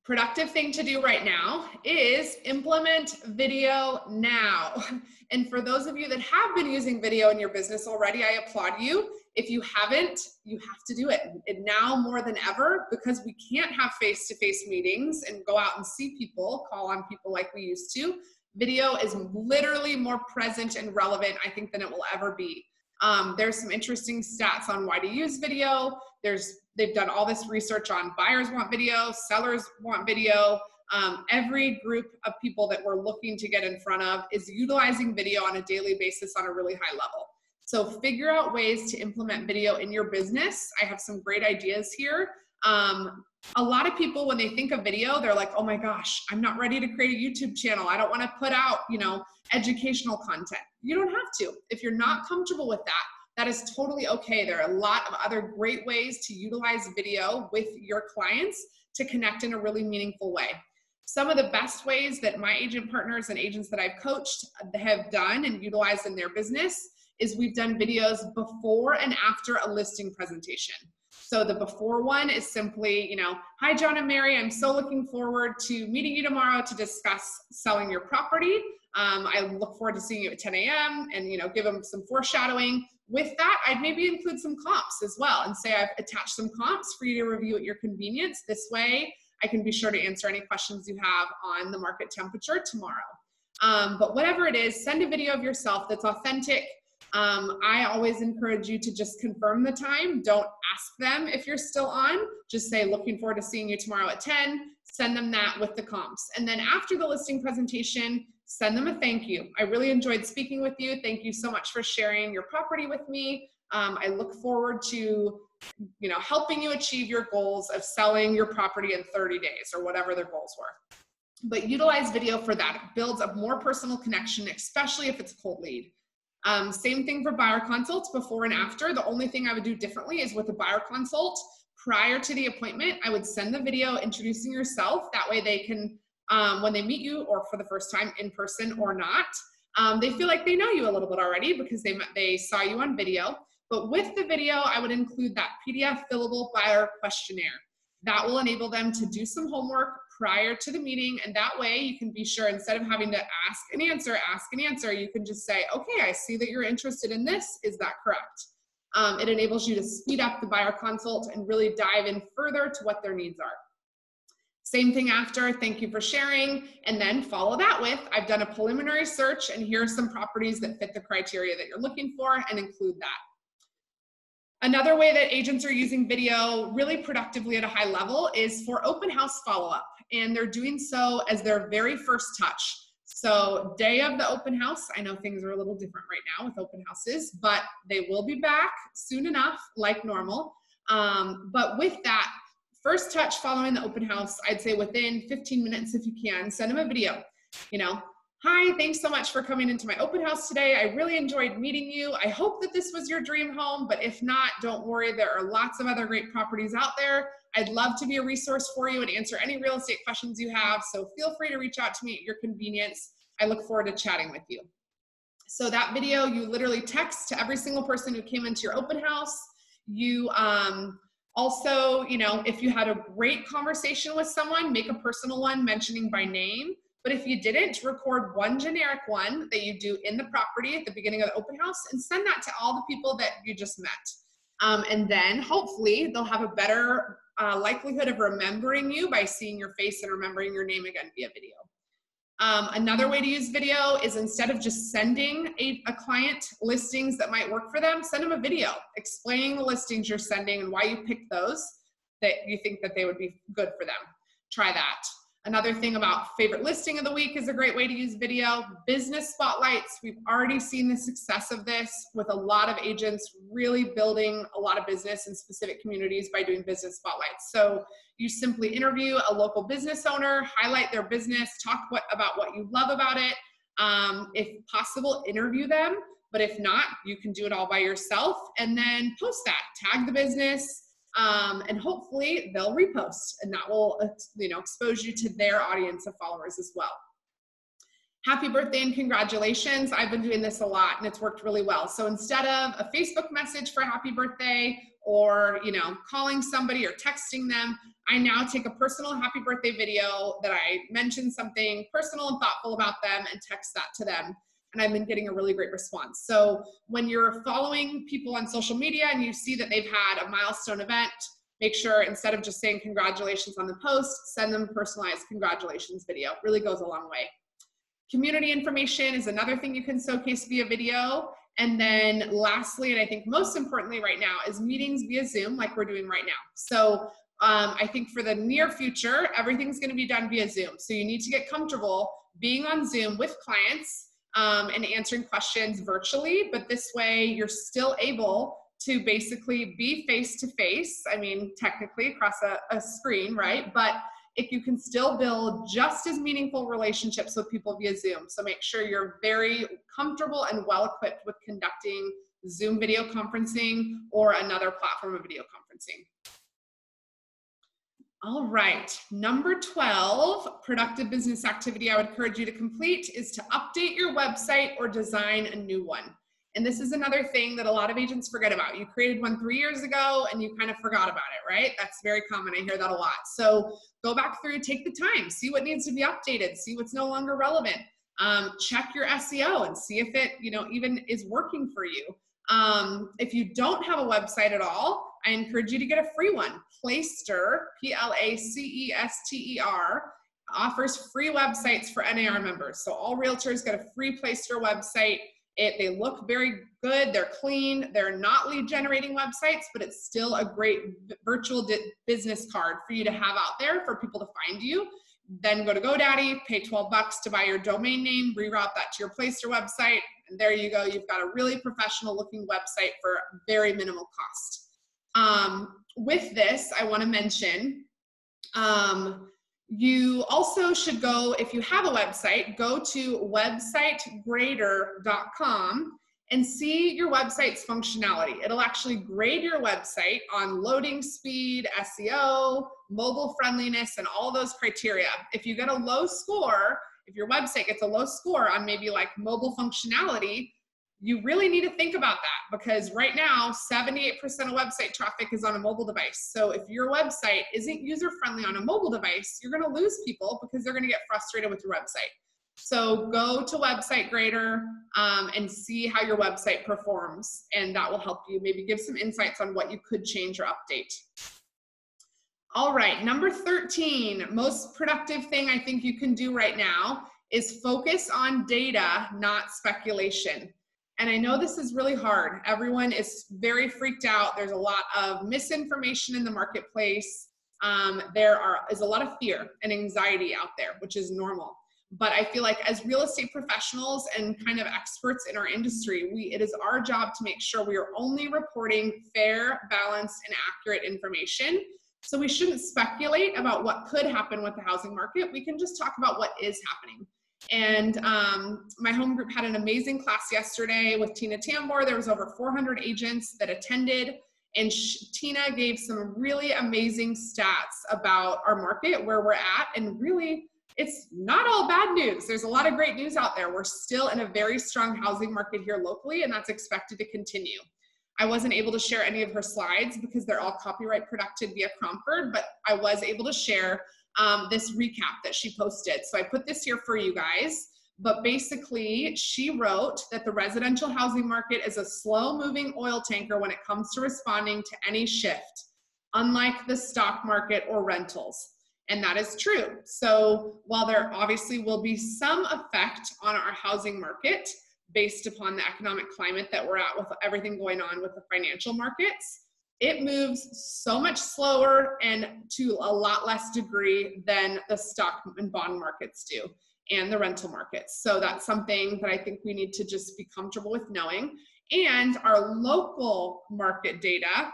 S1: productive thing to do right now is implement video now. And for those of you that have been using video in your business already, I applaud you. If you haven't, you have to do it. And now more than ever, because we can't have face-to-face meetings and go out and see people, call on people like we used to, video is literally more present and relevant, I think, than it will ever be. There's some interesting stats on why to use video. They've done all this research on buyers want video, sellers want video. Every group of people that we're looking to get in front of is utilizing video on a daily basis on a really high level. So figure out ways to implement video in your business. I have some great ideas here. A lot of people, when they think of video, they're like, oh my gosh, I'm not ready to create a YouTube channel. I don't want to put out, educational content. You don't have to. If you're not comfortable with that, that is totally okay. There are a lot of other great ways to utilize video with your clients to connect in a really meaningful way. Some of the best ways that my agent partners and agents that I've coached have done and utilized in their business is we've done videos before and after a listing presentation. So the before one is simply, hi, John and Mary, I'm so looking forward to meeting you tomorrow to discuss selling your property. I look forward to seeing you at 10 a.m. and, give them some foreshadowing. With that, I'd maybe include some comps as well and say I've attached some comps for you to review at your convenience. This way, I can be sure to answer any questions you have on the market temperature tomorrow. But whatever it is, send a video of yourself that's authentic. I always encourage you to just confirm the time. Don't ask them if you're still on. Just say, looking forward to seeing you tomorrow at 10. Send them that with the comps. And then after the listing presentation, send them a thank you. I really enjoyed speaking with you. Thank you so much for sharing your property with me. I look forward to, helping you achieve your goals of selling your property in 30 days or whatever their goals were. But utilize video for that. It builds a more personal connection, especially if it's a cold lead. Same thing for buyer consults before and after. The only thing I would do differently is with a buyer consult prior to the appointment, I would send the video introducing yourself. That way they can, when they meet you or for the first time in person or not, they feel like they know you a little bit already because they saw you on video. But with the video, I would include that PDF fillable buyer questionnaire. That will enable them to do some homework prior to the meeting, and that way you can be sure, instead of having to ask an answer, you can just say, okay, I see that you're interested in this. Is that correct? It enables you to speed up the buyer consult and really dive in further to what their needs are. Same thing after, thank you for sharing, and then follow that with, I've done a preliminary search and here are some properties that fit the criteria that you're looking for, and include that. Another way that agents are using video really productively at a high level is for open house follow-up, and they're doing so as their very first touch. So day of the open house, I know things are a little different right now with open houses, but they will be back soon enough, like normal. But with that, first touch following the open house, I'd say within 15 minutes if you can, send them a video. Hi, thanks so much for coming into my open house today. I really enjoyed meeting you. I hope that this was your dream home, but if not, don't worry. There are lots of other great properties out there. I'd love to be a resource for you and answer any real estate questions you have. So feel free to reach out to me at your convenience. I look forward to chatting with you. So that video, you literally text to every single person who came into your open house. You also, if you had a great conversation with someone, make a personal one mentioning by name. But if you didn't, record one generic one that you do in the property at the beginning of the open house and send that to all the people that you just met. And then hopefully they'll have a better likelihood of remembering you by seeing your face and remembering your name again via video. Another way to use video is, instead of just sending a client listings that might work for them, send them a video explaining the listings you're sending and why you picked those. that you think that they would be good for them. Try that. Another thing about favorite listing of the week is a great way to use video. Business spotlights. We've already seen the success of this with a lot of agents really building a lot of business in specific communities by doing business spotlights. So you simply interview a local business owner, highlight their business, talk about what you love about it. If possible, interview them. But if not, you can do it all by yourself and then post that, tag the business. And hopefully they'll repost, and that will, expose you to their audience of followers as well. Happy birthday and congratulations. I've been doing this a lot and it's worked really well. So instead of a Facebook message for happy birthday or, calling somebody or texting them, I now take a personal happy birthday video that I mention something personal and thoughtful about them and text that to them. And I've been getting a really great response. So when you're following people on social media and you see that they've had a milestone event, make sure instead of just saying congratulations on the post, send them a personalized congratulations video. It really goes a long way. Community information is another thing you can showcase via video. And then lastly, and I think most importantly right now, is meetings via Zoom like we're doing right now. So I think for the near future, everything's gonna be done via Zoom. So you need to get comfortable being on Zoom with clients and answering questions virtually, but this way you're still able to basically be face-to-face. I mean, technically across a screen, right? But if you can still build just as meaningful relationships with people via Zoom. So make sure you're very comfortable and well-equipped with conducting Zoom video conferencing or another platform of video conferencing. All right, number 12, productive business activity I would encourage you to complete is to update your website or design a new one. And this is another thing that a lot of agents forget about. You created one 3 years ago and you kind of forgot about it, right? That's very common. I hear that a lot. So go back through, take the time, see what needs to be updated, see what's no longer relevant. Check your SEO and see if it, even is working for you. If you don't have a website at all, I encourage you to get a free one. Placester, Placester, offers free websites for NAR members. So all realtors get a free Placester website. They look very good, they're clean, they're not lead generating websites, but it's still a great virtual business card for you to have out there for people to find you. Then go to GoDaddy, pay $12 to buy your domain name, reroute that to your Placester website, and there you go. You've got a really professional looking website for very minimal cost. With this, I want to mention, you also should go, if you have a website, go to websitegrader.com and see your website's functionality. It'll actually grade your website on loading speed, SEO, mobile friendliness, and all those criteria. If you get a low score, if your website gets a low score on maybe like mobile functionality, you really need to think about that, because right now 78% of website traffic is on a mobile device. So if your website isn't user-friendly on a mobile device, you're going to lose people because they're going to get frustrated with your website. So go to Website Grader and see how your website performs, and that will help you maybe give some insights on what you could change or update. All right, number 13, most productive thing I think you can do right now is focus on data, not speculation. And I know this is really hard. Everyone is very freaked out. There's a lot of misinformation in the marketplace. There is a lot of fear and anxiety out there, which is normal. But I feel like as real estate professionals and kind of experts in our industry, it is our job to make sure we are only reporting fair, balanced, and accurate information. So we shouldn't speculate about what could happen with the housing market. We can just talk about what is happening. And my home group had an amazing class yesterday with Tina Tambor. There was over 400 agents that attended, and Tina gave some really amazing stats about our market, where we're at, and really it's not all bad news. There's a lot of great news out there. We're still in a very strong housing market here locally, and that's expected to continue. I wasn't able to share any of her slides because they're all copyright protected via Cromford, but I was able to share this recap that she posted. So I put this here for you guys, but basically she wrote that the residential housing market is a slow moving oil tanker when it comes to responding to any shift, unlike the stock market or rentals. And that is true. So while there obviously will be some effect on our housing market based upon the economic climate that we're at with everything going on with the financial markets, it moves so much slower and to a lot less degree than the stock and bond markets do and the rental markets. So that's something that I think we need to just be comfortable with knowing. And our local market data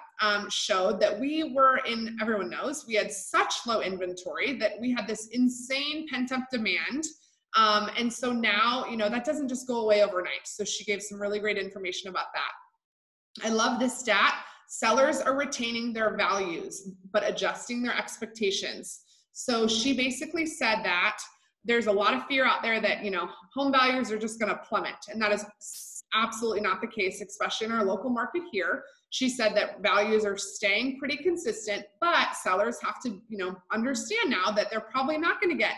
S1: showed that we were everyone knows, we had such low inventory that we had this insane pent-up demand. And so now, that doesn't just go away overnight. So she gave some really great information about that. I love this stat. Sellers are retaining their values, but adjusting their expectations. So she basically said that there's a lot of fear out there that, home values are just going to plummet. And that is absolutely not the case, especially in our local market here. She said that values are staying pretty consistent, but sellers have to, understand now that they're probably not going to get,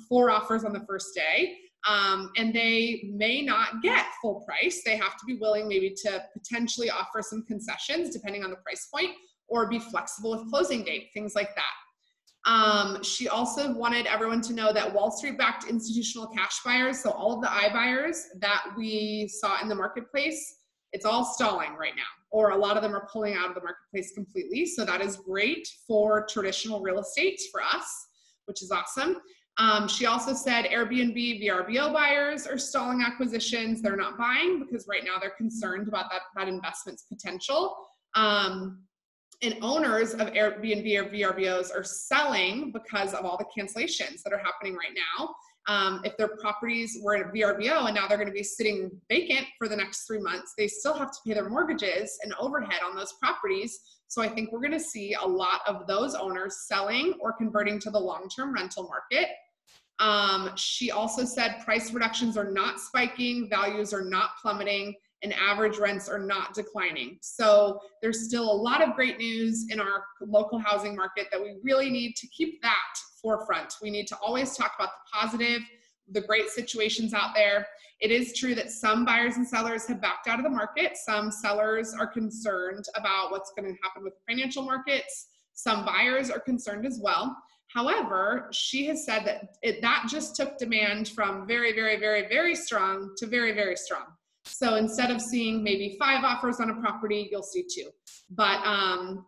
S1: 4 offers on the first day. And they may not get full price. They have to be willing maybe to potentially offer some concessions depending on the price point, or be flexible with closing date, things like that. She also wanted everyone to know that Wall Street backed institutional cash buyers, so all of the iBuyers that we saw in the marketplace, it's all stalling right now, or a lot of them are pulling out of the marketplace completely. So that is great for traditional real estate for us, which is awesome. She also said Airbnb, VRBO buyers are stalling acquisitions. They're not buying because right now they're concerned about that investment's potential. And owners of Airbnb or VRBOs are selling because of all the cancellations that are happening right now. If their properties were in a VRBO and now they're going to be sitting vacant for the next 3 months, they still have to pay their mortgages and overhead on those properties. So I think we're going to see a lot of those owners selling or converting to the long-term rental market. She also said price reductions are not spiking, values are not plummeting, and average rents are not declining. So there's still a lot of great news in our local housing market that we really need to keep that forefront. We need to always talk about the positive, the great situations out there. It is true that some buyers and sellers have backed out of the market. Some sellers are concerned about what's going to happen with the financial markets. Some buyers are concerned as well. However, she has said that that just took demand from very, very, very, very strong to very, very strong. So instead of seeing maybe 5 offers on a property, you'll see 2. But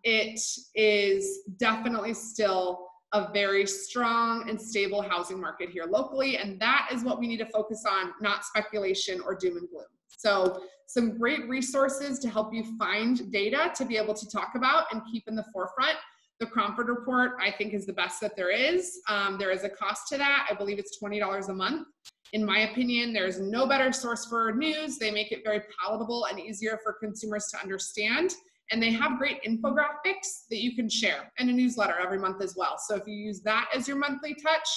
S1: it is definitely still a very strong and stable housing market here locally. And that is what we need to focus on, not speculation or doom and gloom. So some great resources to help you find data to be able to talk about and keep in the forefront. The Cromford Report, I think, is the best that there is. There is a cost to that. I believe it's $20 a month. In my opinion, there's no better source for news. They make it very palatable and easier for consumers to understand. And they have great infographics that you can share, and a newsletter every month as well. So if you use that as your monthly touch,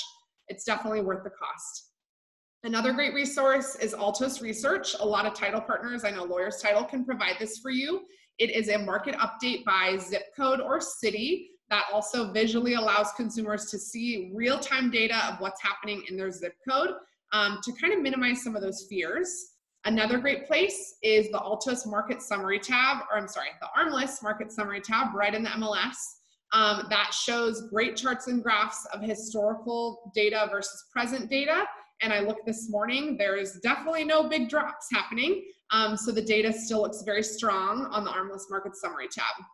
S1: it's definitely worth the cost. Another great resource is Altos Research. A lot of title partners, I know Lawyers Title, can provide this for you. It is a market update by zip code or city that also visually allows consumers to see real-time data of what's happening in their zip code to kind of minimize some of those fears. Another great place is the Altos Market Summary tab, the Armless Market Summary tab right in the MLS. That shows great charts and graphs of historical data versus present data. And I looked this morning, there's definitely no big drops happening. So the data still looks very strong on the Armless Market Summary tab.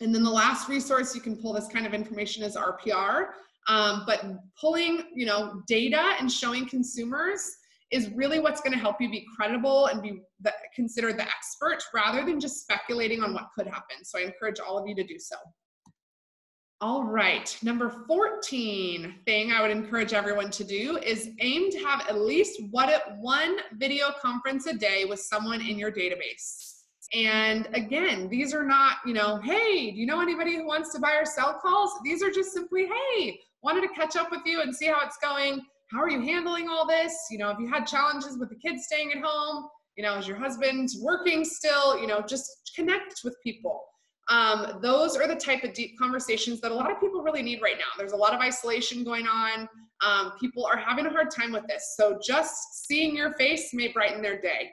S1: And then the last resource you can pull this kind of information is RPR. But pulling, data and showing consumers is really what's going to help you be credible and be considered the expert rather than just speculating on what could happen. So I encourage all of you to do so. All right, number 14 thing I would encourage everyone to do is aim to have at least one video conference a day with someone in your database. And again, these are not, hey, do you know anybody who wants to buy or sell calls? These are just simply, hey, wanted to catch up with you and see how it's going. How are you handling all this? If you had challenges with the kids staying at home, is your husband working still? Just connect with people. Those are the type of deep conversations that a lot of people really need right now. There's a lot of isolation going on. People are having a hard time with this. So just seeing your face may brighten their day.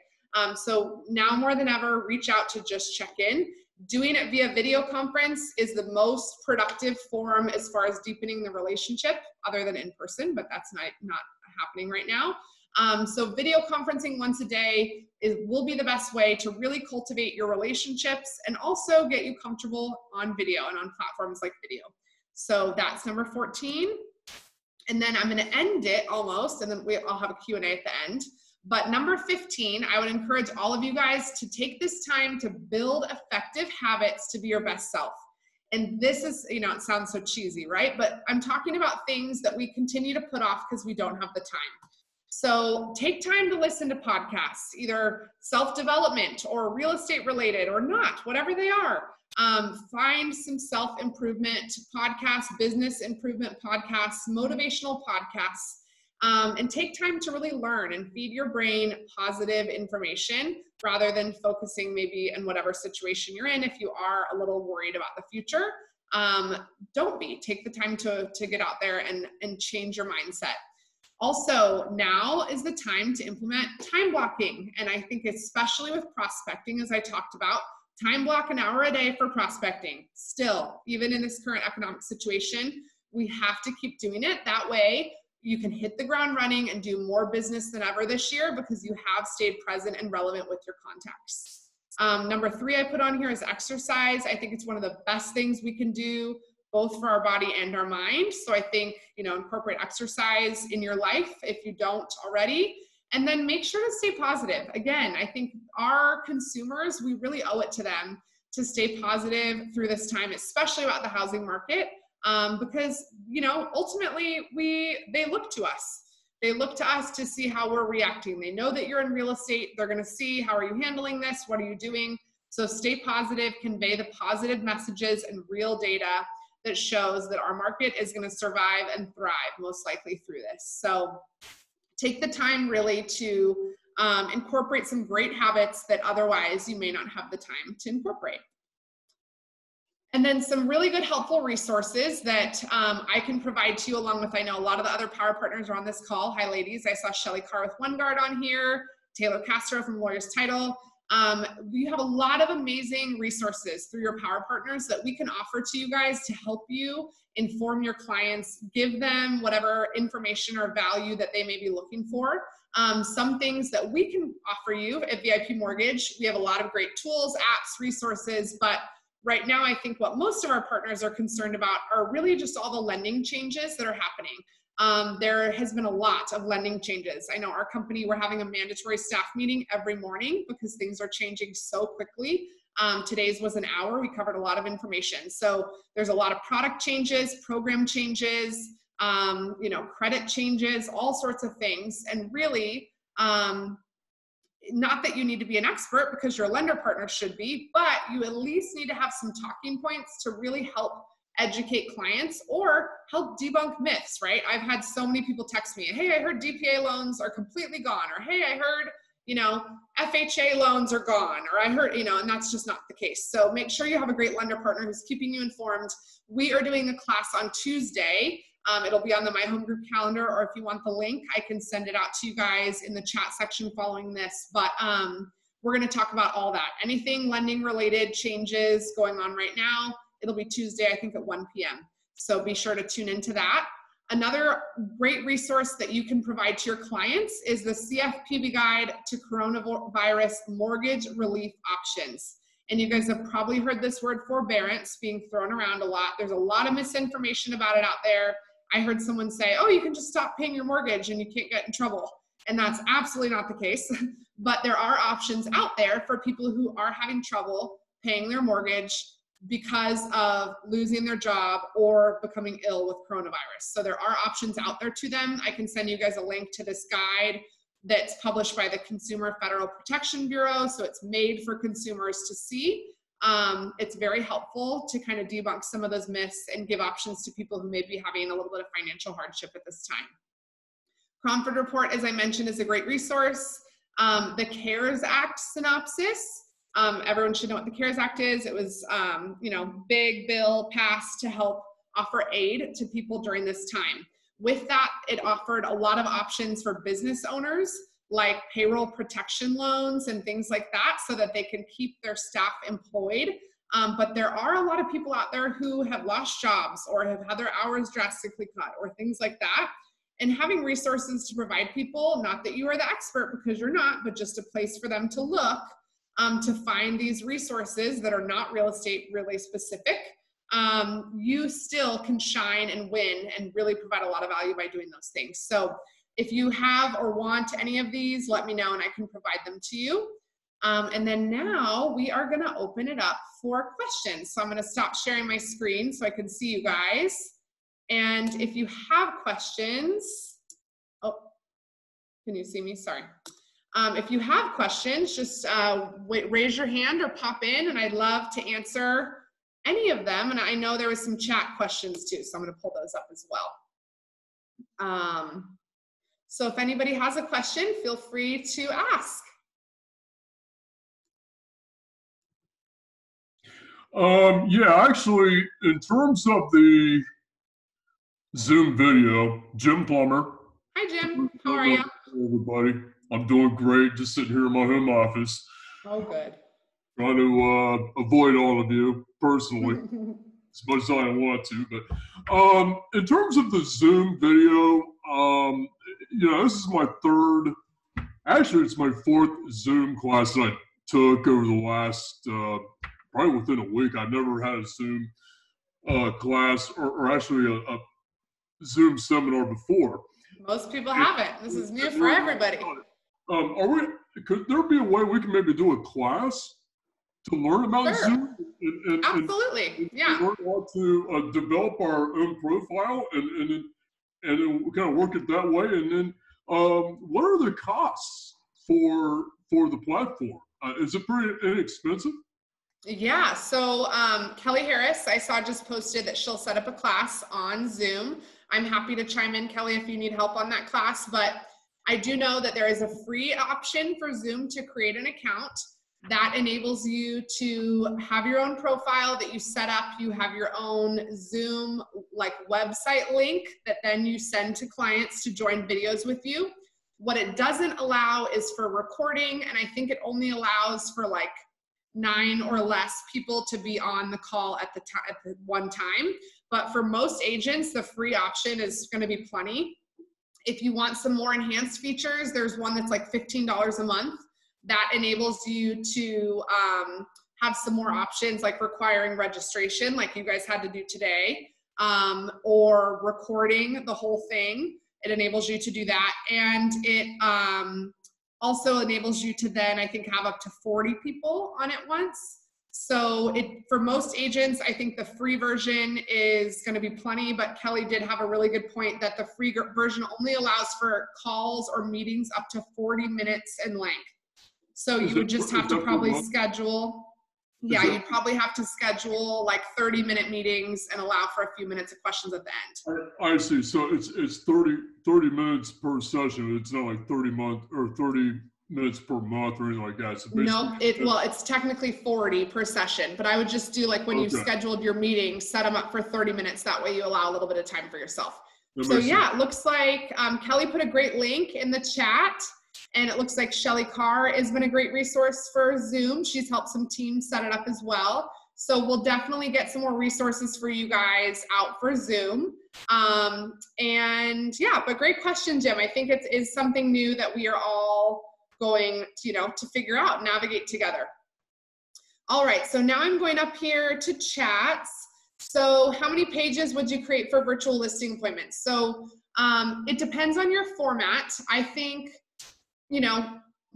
S1: So now more than ever, reach out to just check in. Doing it via video conference is the most productive form as far as deepening the relationship, other than in person, but that's not happening right now. So video conferencing once a day will be the best way to really cultivate your relationships and also get you comfortable on video and on platforms like video. So that's number 14. And then I'm going to end it almost, and then I'll have a Q&A at the end. But number 15, I would encourage all of you guys to take this time to build effective habits to be your best self. And this is, you know, it sounds so cheesy, right? But I'm talking about things that we continue to put off because we don't have the time. So take time to listen to podcasts, either self-development or real estate related or not, whatever they are. Find some self-improvement podcasts, business improvement podcasts, motivational podcasts, and take time to really learn and feed your brain positive information rather than focusing maybe in whatever situation you're in. If you are a little worried about the future, don't be. Take the time to get out there and change your mindset. Also, now is the time to implement time blocking. And I think especially with prospecting, as I talked about, time block an hour a day for prospecting. Still, even in this current economic situation, we have to keep doing it. That way, you can hit the ground running and do more business than ever this year because you have stayed present and relevant with your contacts. Number 3 I put on here is exercise. I think it's one of the best things we can do both for our body and our mind. So I think, you know, incorporate exercise in your life if you don't already. And then make sure to stay positive. Again, I think our consumers, we really owe it to them to stay positive through this time, especially about the housing market, because, you know, ultimately they look to us. They look to us to see how we're reacting. They know that you're in real estate. They're going to see, how are you handling this? What are you doing? So stay positive, convey the positive messages and real data that shows that our market is going to survive and thrive most likely through this. So take the time really to incorporate some great habits that otherwise you may not have the time to incorporate. And then some really good helpful resources that I can provide to you along with, I know a lot of the other power partners are on this call. Hi ladies, I saw Shelly Carr with OneGuard on here, Taylor Castro from Lawyers Title. We have a lot of amazing resources through your power partners that we can offer to you guys to help you inform your clients, give them whatever information or value that they may be looking for. Some things that we can offer you at VIP Mortgage, we have a lot of great tools, apps, resources, but right now I think what most of our partners are concerned about are really just all the lending changes that are happening. There has been a lot of lending changes. I know our company, we're having a mandatory staff meeting every morning because things are changing so quickly. Today's was an hour. We covered a lot of information. So there's a lot of product changes, program changes, you know, credit changes, all sorts of things. And really, not that you need to be an expert because your lender partner should be, but you at least need to have some talking points to really help educate clients or help debunk myths, right? I've had so many people text me, hey, I heard DPA loans are completely gone, or hey, I heard, you know, FHA loans are gone, or I heard, you know, and that's just not the case. So make sure you have a great lender partner who's keeping you informed. We are doing a class on Tuesday. It'll be on the My Home Group calendar, or if you want the link, I can send it out to you guys in the chat section following this. But we're going to talk about all that. Anything lending related changes going on right now. It'll be Tuesday, I think at 1 p.m. So be sure to tune into that. Another great resource that you can provide to your clients is the CFPB Guide to Coronavirus Mortgage Relief Options. And you guys have probably heard this word forbearance being thrown around a lot. There's a lot of misinformation about it out there. I heard someone say, oh, you can just stop paying your mortgage and you can't get in trouble. And that's absolutely not the case. But there are options out there for people who are having trouble paying their mortgage because of losing their job or becoming ill with coronavirus. So there are options out there to them. I can send you guys a link to this guide that's published by the Consumer Federal Protection Bureau. So it's made for consumers to see. It's very helpful to kind of debunk some of those myths and give options to people who may be having a little bit of financial hardship at this time. Cromford Report, as I mentioned, is a great resource. The CARES Act synopsis. Everyone should know what the CARES Act is. It was, you know, big bill passed to help offer aid to people during this time. With that, it offered a lot of options for business owners, like payroll protection loans and things like that, so that they can keep their staff employed. But there are a lot of people out there who have lost jobs or have had their hours drastically cut or things like that. and having resources to provide people, not that you are the expert because you're not, but just a place for them to look to find these resources that are not real estate really specific. You still can shine and win and really provide a lot of value by doing those things. So if you have or want any of these, let me know and I can provide them to you. And then now we are going to open it up for questions. So I'm going to stop sharing my screen so I can see you guys. And if you have questions, oh, can you see me? Sorry. If you have questions, just raise your hand or pop in, and I'd love to answer any of them. And I know there was some chat questions too, so I'm going to pull those up as well. So if anybody has a question, feel free to ask.
S2: Yeah, actually, in terms of the Zoom video, Jim Plummer.
S1: Hi, Jim. How are you?
S2: Everybody, I'm doing great. Just sitting here in my home office.
S1: Oh, good.
S2: Trying to avoid all of you personally as much as I want to. But in terms of the Zoom video, you know, this is my third. Actually, it's my fourth Zoom class that I took over the last. Probably within a week. I've never had a Zoom class or actually a Zoom seminar before.
S1: Most people haven't. This is new for everybody.
S2: Could there be a way we can maybe do a class to learn about
S1: Sure.
S2: Zoom?
S1: Absolutely. Yeah.
S2: Learn how to develop our own profile and then kind of work it that way. And then what are the costs for the platform? Is it pretty inexpensive?
S1: Yeah, so Kelly Harris, I saw just posted that she'll set up a class on Zoom. I'm happy to chime in, Kelly, if you need help on that class, but I do know that there is a free option for Zoom to create an account that enables you to have your own profile that you set up. You have your own Zoom like website link that then you send to clients to join videos with you. What it doesn't allow is for recording, and I think it only allows for like 9 or less people to be on the call at the one time. But for most agents, the free option is going to be plenty. If you want some more enhanced features, there's one that's like $15 a month that enables you to have some more options, like requiring registration, like you guys had to do today, or recording the whole thing. It enables you to do that. And it also enables you to then, I think, have up to 40 people on it once. So for most agents, I think the free version is going to be plenty, but Kelly did have a really good point that the free version only allows for calls or meetings up to 40 minutes in length. So you would just have to probably schedule, you'd probably have to schedule like 30-minute meetings and allow for a few minutes of questions at the end.
S2: I see. So it's 30 minutes per session. It's not like 30 minutes per month or anything like that. So
S1: no, it's technically 40 per session, but I would just do like when you scheduled your meeting, set them up for 30 minutes. That way you allow a little bit of time for yourself. So yeah, it looks like Kelly put a great link in the chat, and it looks like Shelly Carr has been a great resource for Zoom. She's helped some teams set it up as well. So we'll definitely get some more resources for you guys out for Zoom. And yeah, but great question, Jim. I think it is something new that we are all going to figure out, navigate together. All right, so now I'm going up here to chats. So how many pages would you create for virtual listing appointments? So it depends on your format. I think,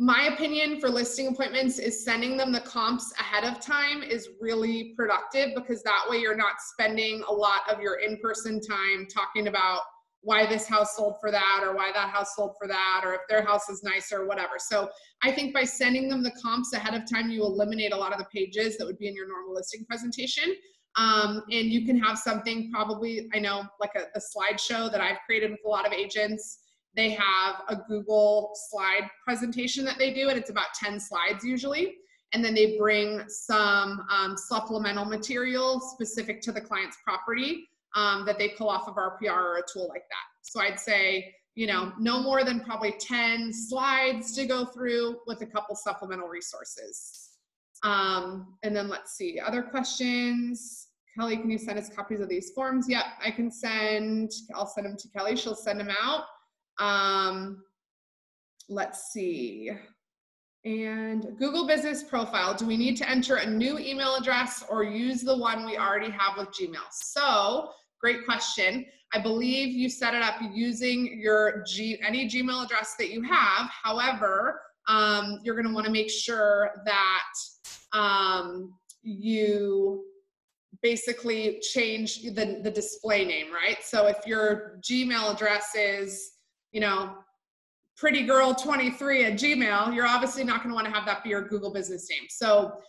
S1: my opinion for listing appointments is sending them the comps ahead of time is really productive, because that way you're not spending a lot of your in-person time talking about why this house sold for that, or why that house sold for that, or if their house is nicer or whatever. So I think by sending them the comps ahead of time, you eliminate a lot of the pages that would be in your normal listing presentation. And you can have something probably, I know, like a slideshow that I've created with a lot of agents. They have a Google slide presentation that they do, and it's about 10 slides usually. And then they bring some supplemental material specific to the client's property that they pull off of RPR or a tool like that. So I'd say, no more than probably 10 slides to go through with a couple supplemental resources. And then let's see, other questions. Kelly, can you send us copies of these forms? Yep, I'll send them to Kelly. She'll send them out. Let's see. And Google Business Profile. Do we need to enter a new email address or use the one we already have with Gmail? So, great question. I believe you set it up using your any Gmail address that you have. However, you're going to want to make sure that you basically change the display name, right? So if your Gmail address is, you know, prettygirl23@gmail, you're obviously not going to want to have that be your Google business name. So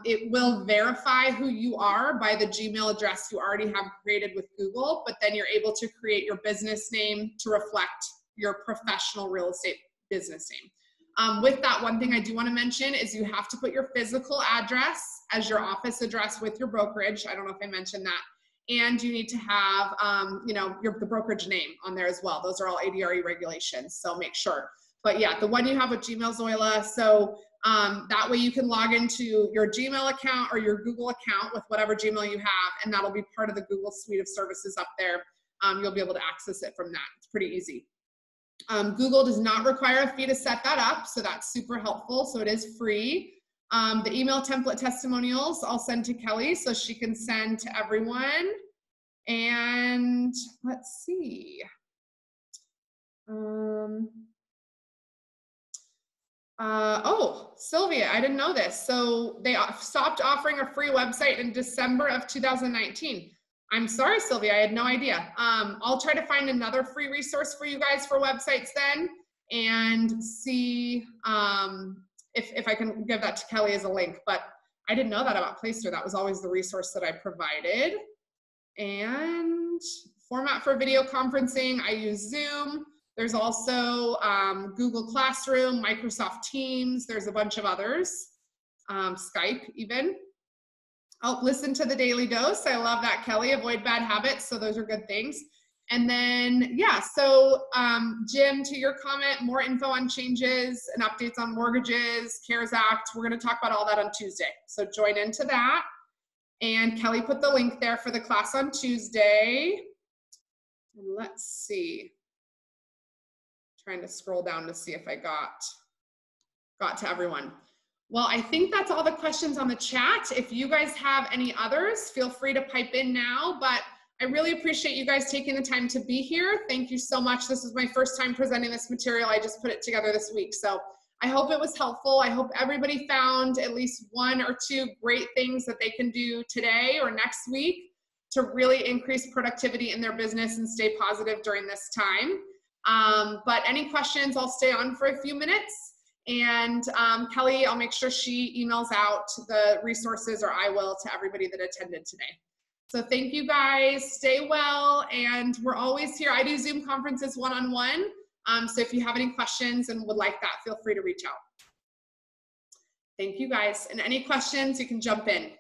S1: it will verify who you are by the Gmail address you already have created with Google, but then you're able to create your business name to reflect your professional real estate business name. With that, one thing I do want to mention is you have to put your physical address as your office address with your brokerage. I don't know if I mentioned that. And you need to have, you know, the brokerage name on there as well. Those are all ADRE regulations, so make sure. But yeah, the one you have with Gmail, Zoila, so that way you can log into your Gmail account or your Google account with whatever Gmail you have, and that'll be part of the Google suite of services up there. You'll be able to access it from that. It's pretty easy. Google does not require a fee to set that up, so that's super helpful. So it is free. The email template testimonials I'll send to Kelly so she can send to everyone. And let's see. Oh, Sylvia, I didn't know this. So they stopped offering a free website in December of 2019. I'm sorry, Sylvia, I had no idea. I'll try to find another free resource for you guys for websites then and see if I can give that to Kelly as a link. But I didn't know that about Placer. That was always the resource that I provided. And format for video conferencing, I use Zoom. There's also Google Classroom, Microsoft Teams. There's a bunch of others, Skype even. Oh, listen to the daily dose. I love that, Kelly. Avoid bad habits. So those are good things. And then, yeah, so Jim, to your comment, more info on changes and updates on mortgages, CARES Act. We're going to talk about all that on Tuesday. So join into that. And Kelly put the link there for the class on Tuesday. And let's see. Trying to scroll down to see if I got to everyone. Well, I think that's all the questions on the chat. If you guys have any others, feel free to pipe in now, but I really appreciate you guys taking the time to be here. Thank you so much. This is my first time presenting this material. I just put it together this week. So I hope it was helpful. I hope everybody found at least one or two great things that they can do today or next week to really increase productivity in their business and stay positive during this time. But any questions, I'll stay on for a few minutes. And Kelly, I'll make sure she emails out the resources, or I will, to everybody that attended today. So thank you guys, stay well, and we're always here. I do Zoom conferences one-on-one, so if you have any questions and would like that, feel free to reach out. Thank you guys, and any questions, you can jump in.